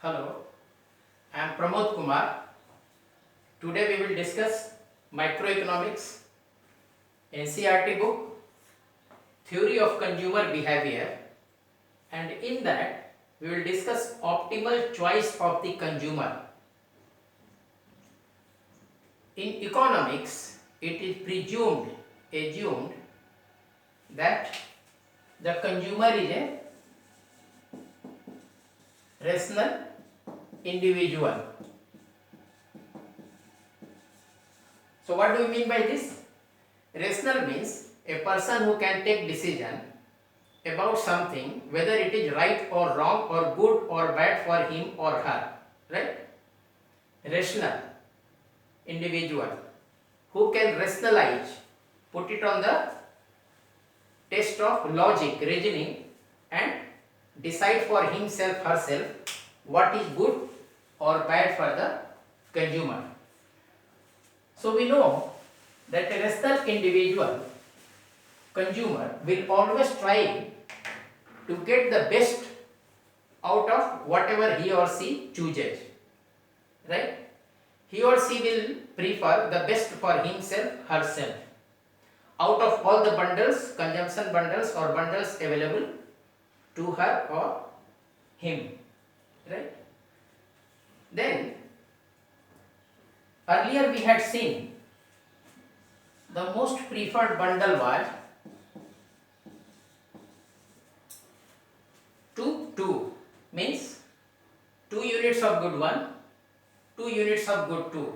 Hello, I am Pramod Kumar. Today we will discuss microeconomics, NCERT book, theory of consumer behavior, and in that we will discuss optimal choice of the consumer. In economics, it is assumed that the consumer is a rational individual. So what do you mean by this? Rational means a person who can take decision about something, whether it is right or wrong or good or bad for him or her, right? Rational individual who can rationalize, put it on the test of logic, reasoning, and decide for himself, herself what is good or bad for the consumer. So we know that a rational individual consumer will always try to get the best out of whatever he or she chooses, right? He or she will prefer the best for himself, herself out of all the bundles, consumption bundles or bundles available to her or him, right? Then earlier we had seen the most preferred bundle was 2 means 2 units of good one, 2 units of good 2.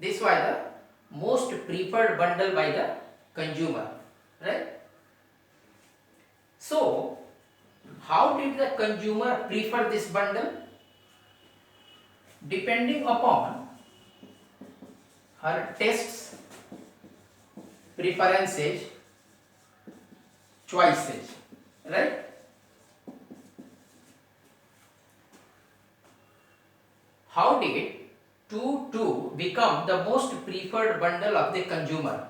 This was the most preferred bundle by the consumer, right? So how did the consumer prefer this bundle? Depending upon her tastes, preferences, choices, right? How did 2 become the most preferred bundle of the consumer?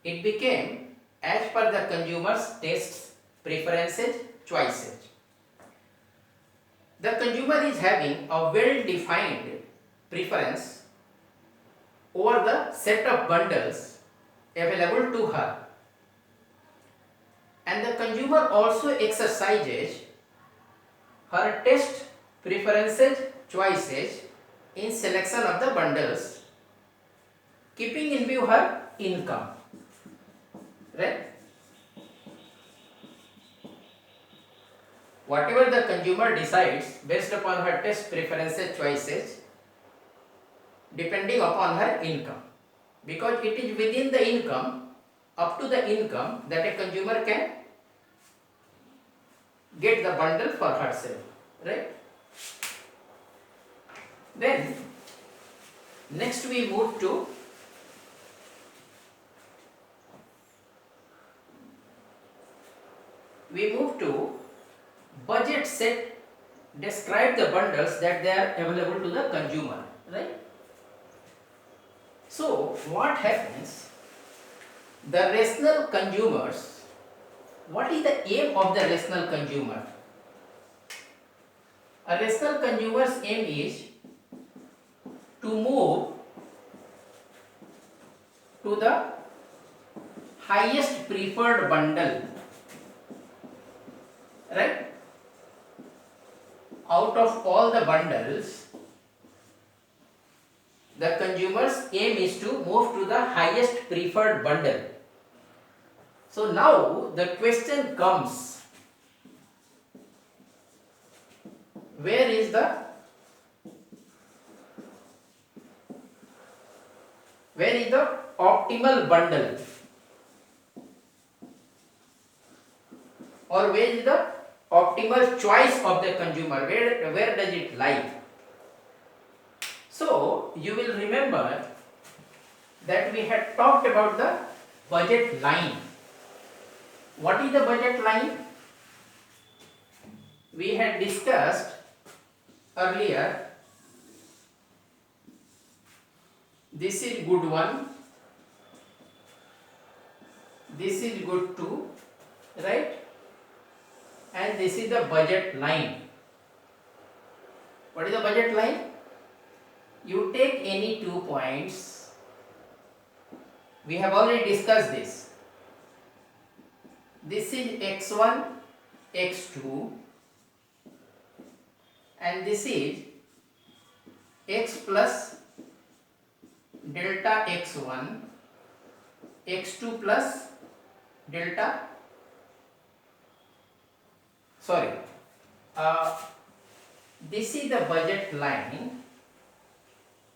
It became as per the consumer's tastes, preferences, choices. The consumer is having a well-defined preference over the set of bundles available to her, and the consumer also exercises her taste, preferences, choices in selection of the bundles, keeping in view her income, right? Whatever the consumer decides based upon her taste, preferences, choices, depending upon her income, because it is within the income, up to the income, that a consumer can get the bundle for herself, right? Then next we move to budget set. Describe the bundles that they are available to the consumer, right? So what happens? The rational consumers, what is the aim of the rational consumer? A rational consumer's aim is to move to the highest preferred bundle, right? Out of all the bundles, the consumer's aim is to move to the highest preferred bundle. So now the question comes, where is the optimal bundle, or where is the optimal choice of the consumer? Where does it lie? So you will remember that we had talked about the budget line. What is the budget line? We had discussed earlier, this is good one, this is good 2, right? And this is the budget line. What is the budget line? You take any 2 points. We have already discussed this. This is x1, x2, and this is x plus delta x1, x2 plus delta, this is the budget line,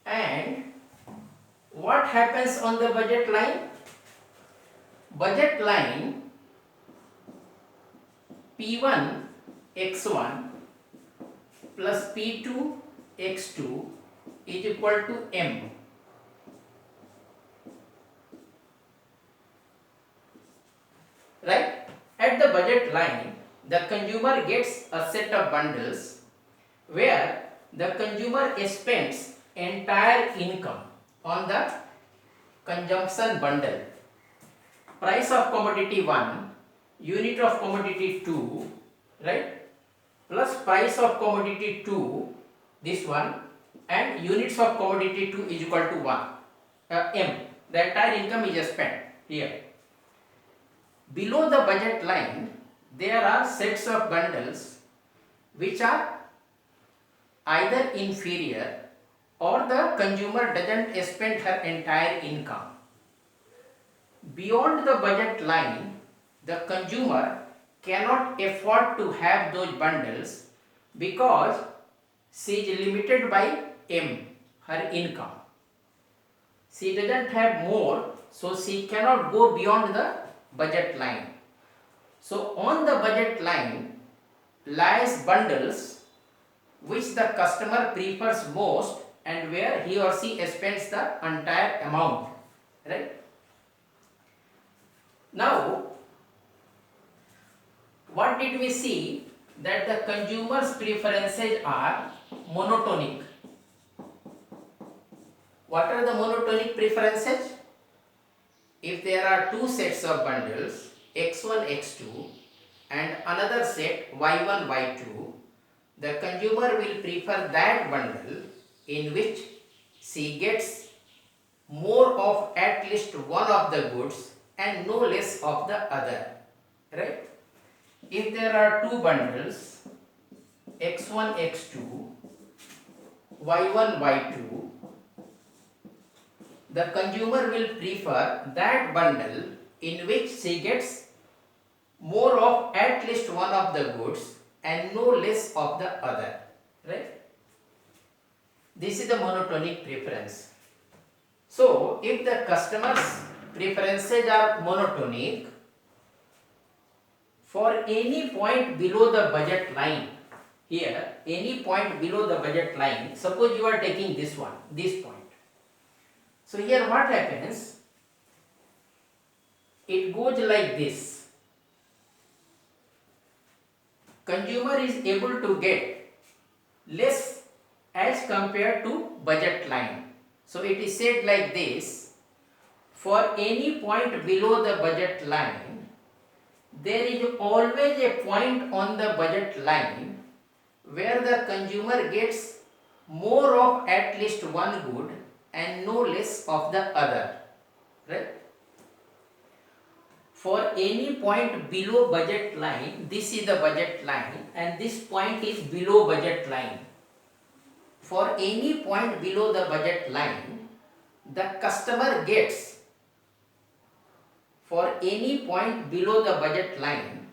and what happens on the budget line? Budget line P1 x1 plus P2 x2 is equal to M. Right? At the budget line, the consumer gets a set of bundles where the consumer spends entire income on the consumption bundle. Price of commodity 1, unit of commodity 2, right? Plus price of commodity 2, this one, and units of commodity 2 is equal to 1, M. The entire income is spent here. Below the budget line, there are sets of bundles which are either inferior or the consumer doesn't spend her entire income. Beyond the budget line, the consumer cannot afford to have those bundles because she is limited by M, her income. She doesn't have more, so she cannot go beyond the budget line. So on the budget line lies bundles which the customer prefers most and where he or she spends the entire amount, right? Now, what did we see? That the consumer's preferences are monotonic. What are the monotonic preferences? If there are two sets of bundles, x1, x2, and another set y1, y2, the consumer will prefer that bundle in which she gets more of at least one of the goods and no less of the other, right? If there are two bundles, x1, x2, y1, y2, the consumer will prefer that bundle in which she gets more of at least one of the goods and no less of the other, right? This is the monotonic preference. So, if the customer's preferences are monotonic, for any point below the budget line, here, any point below the budget line, suppose you are taking this one, this point. So here what happens? It goes like this. Consumer is able to get less as compared to budget line. So it is said like this: for any point below the budget line, there is always a point on the budget line where the consumer gets more of at least one good and no less of the other, right? For any point below budget line, this is the budget line and this point is below budget line. For any point below the budget line, the customer gets, for any point below the budget line,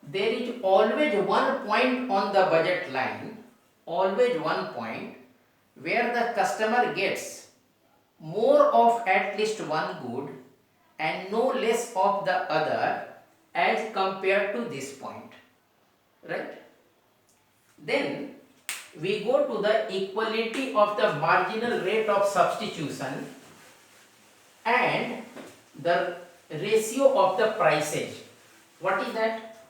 there is always one point on the budget line, always one point, where the customer gets more of at least one good and no less of the other as compared to this point, right? Then we go to the equality of the marginal rate of substitution and the ratio of the prices. What is that?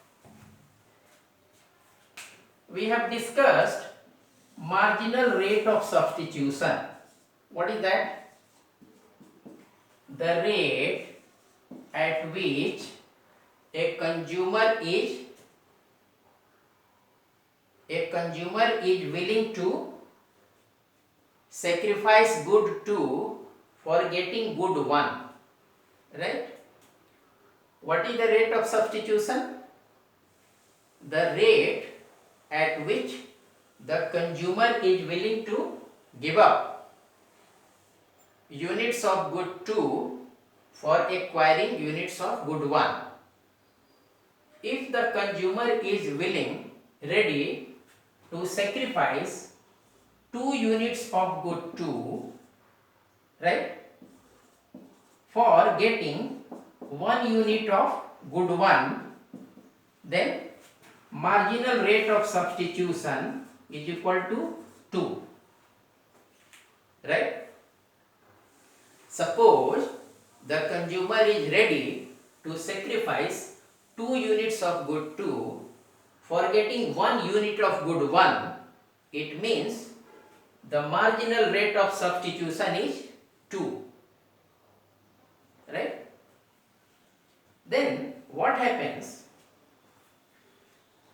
We have discussed marginal rate of substitution. What is that? The rate at which a consumer is a consumer is willing to sacrifice good 2 for getting good 1, right? What is the rate of substitution? The rate at which the consumer is willing to give up units of good 2 for acquiring units of good 1. If the consumer is ready to sacrifice 2 units of good 2, right, for getting 1 unit of good 1, then marginal rate of substitution is equal to 2, right? Suppose the consumer is ready to sacrifice 2 units of good 2 for getting 1 unit of good 1, it means the marginal rate of substitution is 2, right? Then what happens?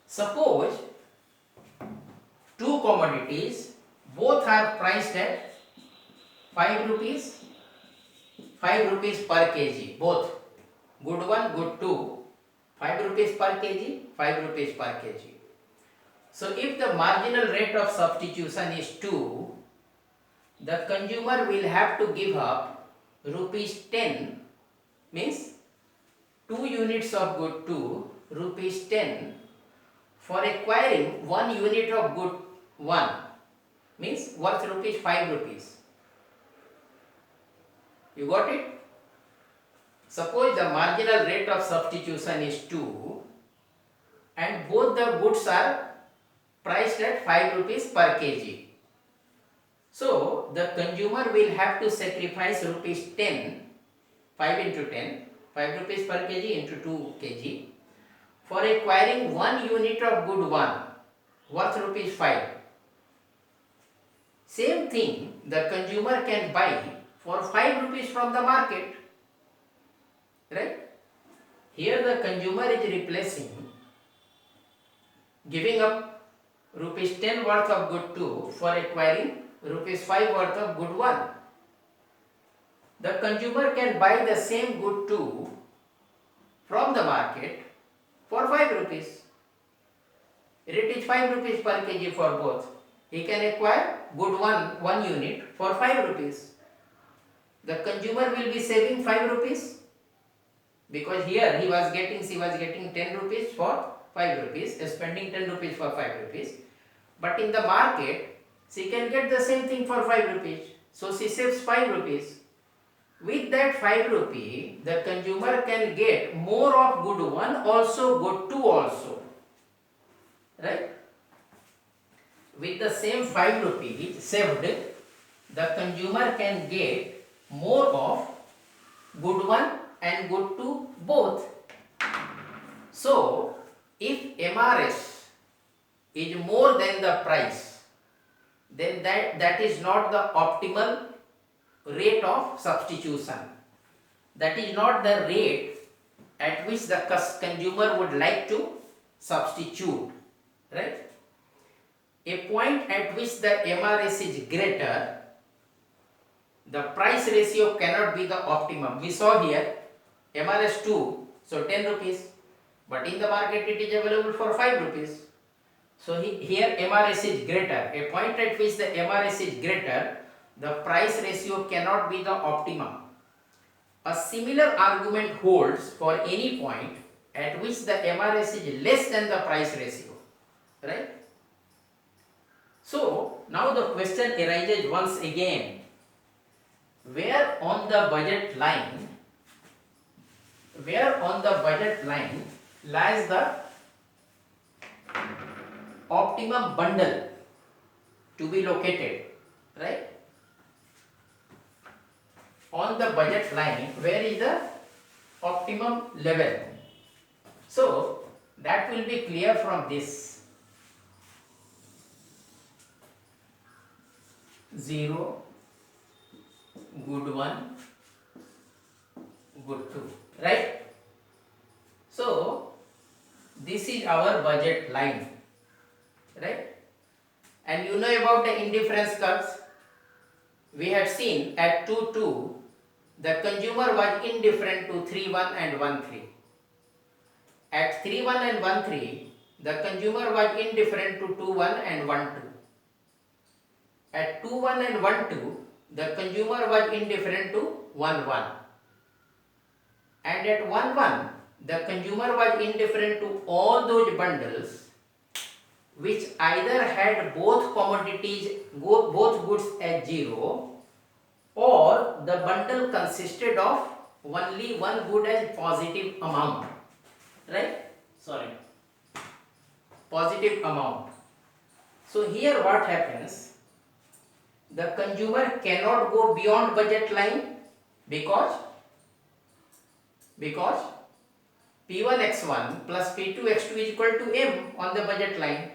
Suppose 2 commodities, both are priced at 5 rupees, 5 rupees per kg, both good 1, good 2, 5 rupees per kg, 5 rupees per kg. So if the marginal rate of substitution is 2, the consumer will have to give up rupees 10, means 2 units of good 2, rupees 10 for acquiring 1 unit of good 1, means worth rupees 5 rupees. You got it? Suppose the marginal rate of substitution is 2 and both the goods are priced at 5 rupees per kg. So the consumer will have to sacrifice rupees 10, 5 into 10, 5 rupees per kg into 2 kg for acquiring 1 unit of good 1 worth rupees 5. Same thing the consumer can buy for 5 rupees from the market, right? Here the consumer is replacing, giving up rupees 10 worth of good 2 for acquiring rupees 5 worth of good 1. The consumer can buy the same good 2 from the market for 5 rupees. It is 5 rupees per kg for both. He can acquire good 1 unit for 5 rupees. The consumer will be saving 5 rupees because here she was getting 10 rupees for 5 rupees, spending 10 rupees for 5 rupees. But in the market, she can get the same thing for 5 rupees. So she saves 5 rupees. With that 5 rupee, the consumer can get more of good 1 also, good 2 also. Right? With the same 5 rupees saved, the consumer can get more of good 1 and good 2 both. So, if MRS is more than the price, then that is not the optimal rate of substitution. That is not the rate at which the consumer would like to substitute, right? A point at which the MRS is greater, the price ratio cannot be the optimum. We saw here MRS 2, so 10 rupees, but in the market it is available for 5 rupees. So here MRS is greater. A point at which the MRS is greater, the price ratio cannot be the optimum. A similar argument holds for any point at which the MRS is less than the price ratio, right? So now the question arises once again, where on the budget line lies the optimum bundle to be located, right? On the budget line, where is the optimum level? So that will be clear from this. 0, good 1, good 2, right? So this is our budget line, right? And you know about the indifference curves. We had seen at 2 2 the consumer was indifferent to 3 1 and 1 3. At 3 1 and 1 3 the consumer was indifferent to 2 1 and 1 2. At 2 1 and 1 2 the consumer was indifferent to 1 1. And at 1 1 the consumer was indifferent to all those bundles which either had both commodities, both goods as 0, or the bundle consisted of only one good as positive amount, right? Sorry, positive amount. So here what happens, the consumer cannot go beyond budget line because P1x1 plus P2x2 is equal to M on the budget line.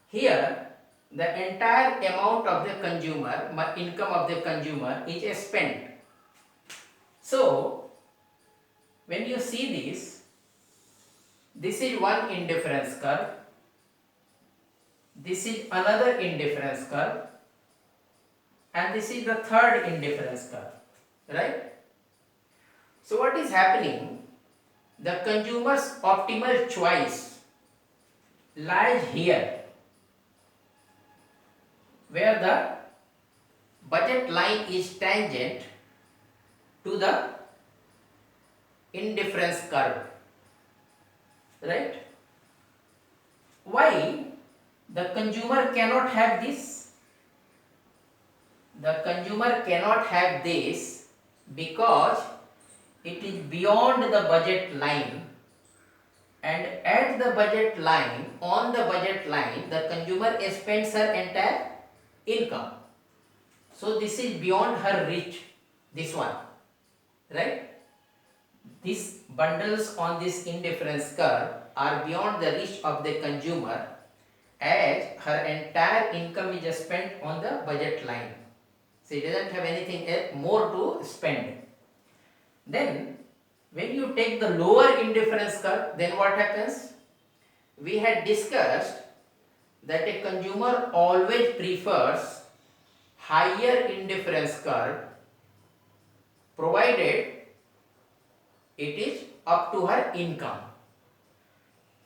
Here the entire amount of the consumer, income of the consumer is spent. So when you see this is one indifference curve, this is another indifference curve, and this is the third indifference curve, right? So what is happening? The consumer's optimal choice lies here, where the budget line is tangent to the indifference curve, right? Why the consumer cannot have this? The consumer cannot have this because it is beyond the budget line, and at the budget line, on the budget line, the consumer spends her entire income. So this is beyond her reach, this one, right? These bundles on this indifference curve are beyond the reach of the consumer as her entire income is spent on the budget line. So it doesn't have anything more to spend. Then when you take the lower indifference curve, then what happens? We had discussed that a consumer always prefers higher indifference curve provided it is up to her income.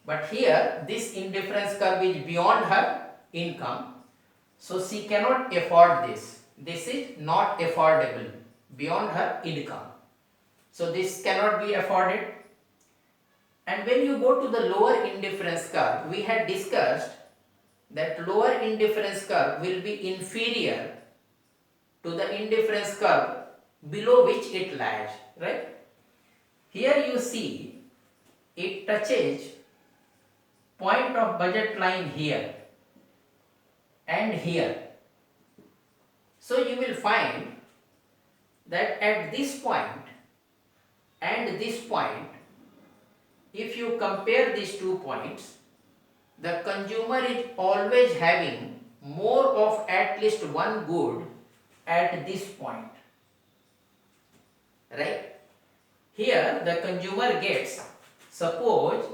But here this indifference curve is beyond her income, so she cannot afford this. This is not affordable, beyond her income. So this cannot be afforded. And when you go to the lower indifference curve, we had discussed that lower indifference curve will be inferior to the indifference curve below which it lies, right? Here you see it touches point of budget line here and here. So you will find that at this point and this point, if you compare these 2 points, the consumer is always having more of at least one good at this point, right? Here the consumer gets, suppose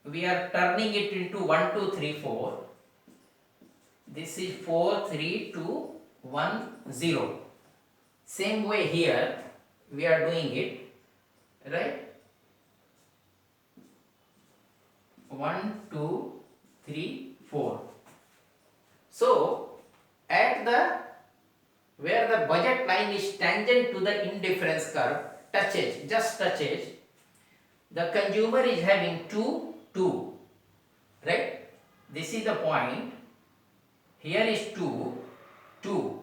we are turning it into 1 2 3 4, this is 4 3 2 1 0. Same way here we are doing it, right? 1 2 3 4. So at the where the budget line is tangent to the indifference curve, just touches, the consumer is having 2 2, right? This is the point, here is 2 2.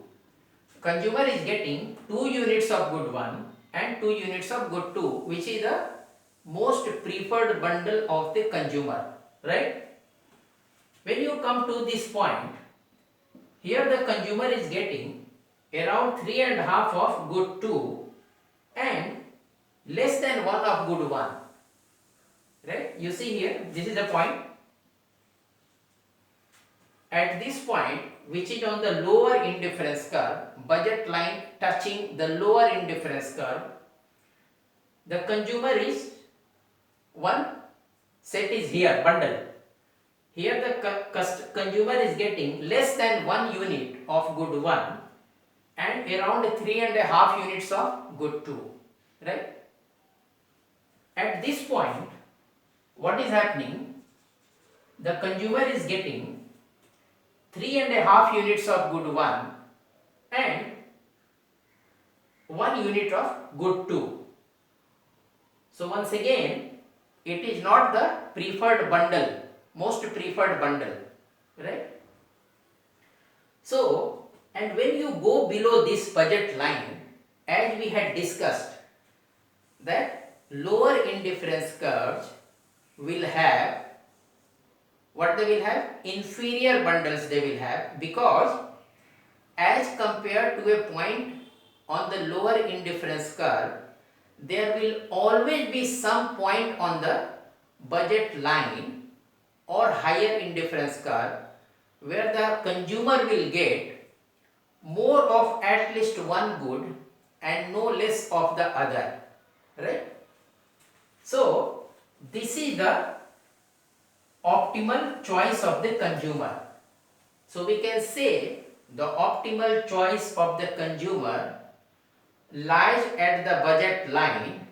Consumer is getting 2 units of good 1 and 2 units of good 2, which is the most preferred bundle of the consumer, right? When you come to this point, here the consumer is getting around 3.5 of good 2 and less than 1 of good 1, right? You see here, this is the point. At this point, which is on the lower indifference curve, budget line touching the lower indifference curve, the consumer is one set is here, bundle, Here the consumer is getting less than 1 unit of good 1 and around 3.5 units of good 2, right? At this point, what is happening? The consumer is getting 3.5 units of good 1 and 1 unit of good 2. So once again, it is not the preferred bundle, most preferred bundle, right? So, and when you go below this budget line, as we had discussed, that lower indifference curves will have, what they will have? Inferior bundles they will have, because as compared to a point on the lower indifference curve, there will always be some point on the budget line or higher indifference curve where the consumer will get more of at least one good and no less of the other, right? So this is the optimal choice of the consumer. So we can say the optimal choice of the consumer lies at the budget line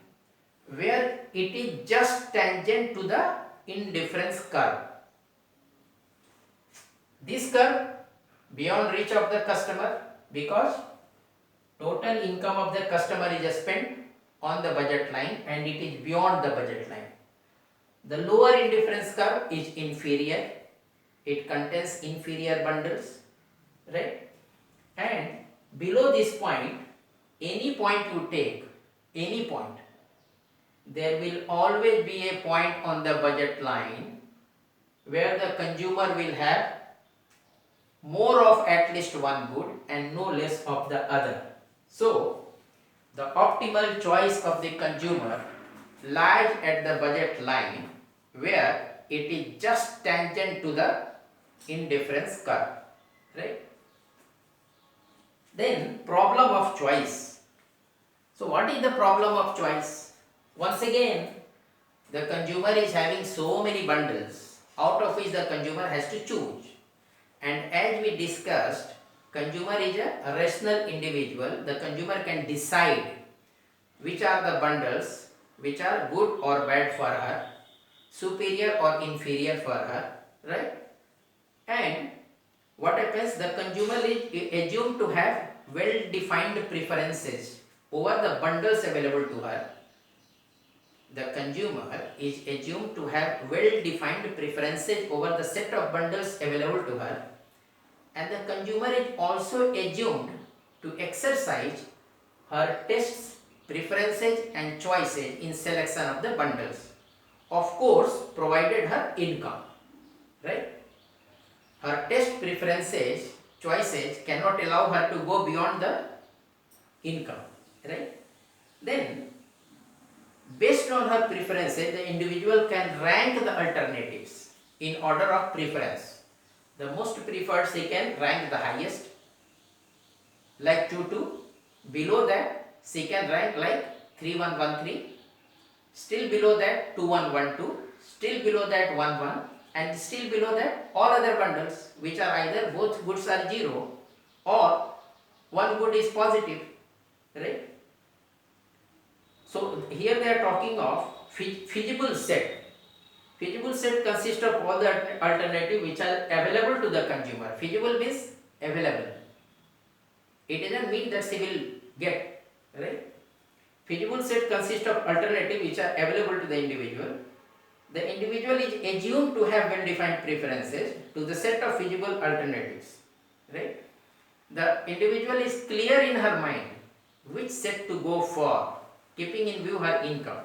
where it is just tangent to the indifference curve. This curve beyond reach of the customer, because total income of the customer is spent on the budget line and it is beyond the budget line. The lower indifference curve is inferior, it contains inferior bundles, right? And below this point, any point you take, any point, there will always be a point on the budget line where the consumer will have more of at least one good and no less of the other. So the optimal choice of the consumer lies at the budget line where it is just tangent to the indifference curve, right? Then problem of choice. So what is the problem of choice? Once again, the consumer is having so many bundles out of which the consumer has to choose. And as we discussed, consumer is a rational individual. The consumer can decide which are the bundles which are good or bad for her, superior or inferior for her, right? And what happens? The consumer is assumed to have well-defined preferences over the bundles available to her. The consumer is assumed to have well-defined preferences over the set of bundles available to her, and the consumer is also assumed to exercise her tastes, preferences and choices in selection of the bundles. Of course, provided her income, right? Her taste, preferences, choices cannot allow her to go beyond the income, right? Then, based on her preferences, the individual can rank the alternatives in order of preference. The most preferred she can rank the highest, like 2-2. Below that, she can rank like 3-1-1-3. Still below that, 2-1-1-2. Still below that, 1-1. And still below that, all other bundles, which are either both goods are 0 or one good is positive, right? So here they are talking of feasible set. Feasible set consists of all the alternatives which are available to the consumer. Feasible means available. It doesn't mean that she will get, right? Feasible set consists of alternatives which are available to the individual. The individual is assumed to have well-defined preferences to the set of feasible alternatives, right? The individual is clear in her mind which set to go for, keeping in view her income,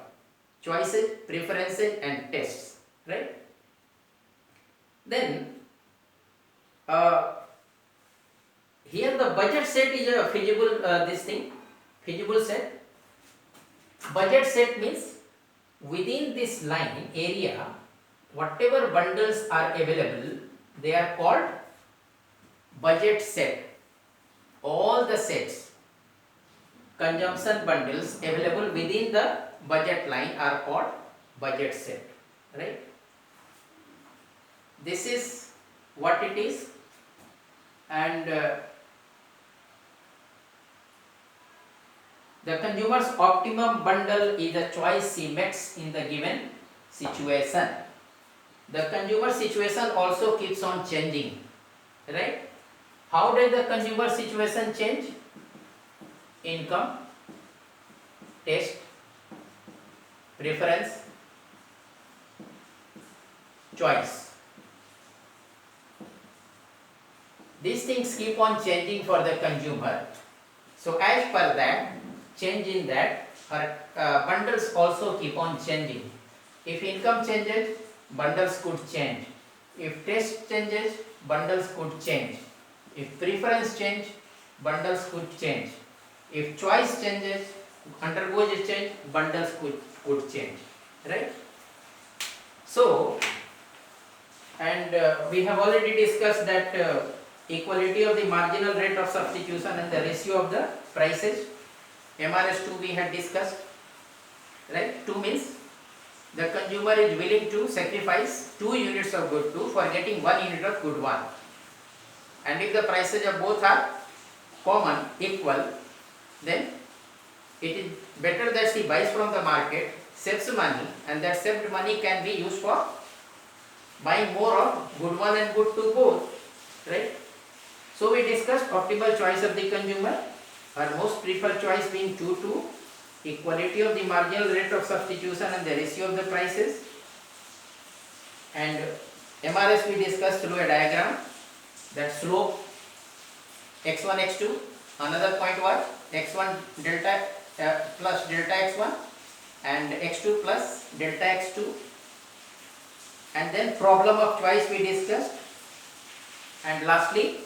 choices, preferences and tastes, right? Then here the budget set is a feasible feasible set. Budget set means within this line area, whatever bundles are available, they are called budget set. All the sets, consumption bundles available within the budget line are called budget set, right? this is what it is, and the consumer's optimum bundle is the choice he makes in the given situation. The consumer situation also keeps on changing, right? How does the consumer situation change? Income, taste, preference, choice. These things keep on changing for the consumer. So as per that, change in that, her bundles also keep on changing. If income changes, bundles could change. If taste changes, bundles could change. If preference change, bundles could change. If choice changes, undergoes a change, bundles could change, right? So, and we have already discussed that equality of the marginal rate of substitution and the ratio of the prices. MRS2 we had discussed, right? 2 means the consumer is willing to sacrifice 2 units of good 2 for getting 1 unit of good 1. And if the prices of both are common, equal, then it is better that she buys from the market, saves money, and that saved money can be used for buying more of good 1 and good 2 both, right? So we discussed optimal choice of the consumer, her most preferred choice being 2-2, equality of the marginal rate of substitution and the ratio of the prices, and MRS we discussed through a diagram, that slope x1 x2, another point was x1 delta plus delta x1 and x2 plus delta x2, and then problem of choice we discussed, and lastly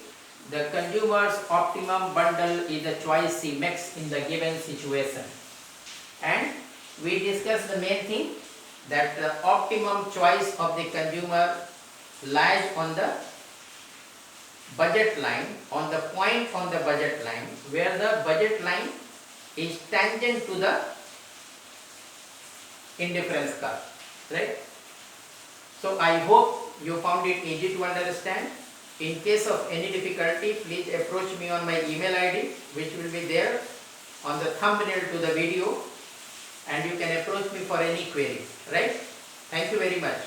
the consumer's optimum bundle is the choice he makes in the given situation. And we discussed the main thing, that the optimum choice of the consumer lies on the budget line, on the point on the budget line where the budget line is tangent to the indifference curve, right? So I hope you found it easy to understand. In case of any difficulty, please approach me on my email ID, which will be there on the thumbnail to the video, and you can approach me for any queries, right? Thank you very much.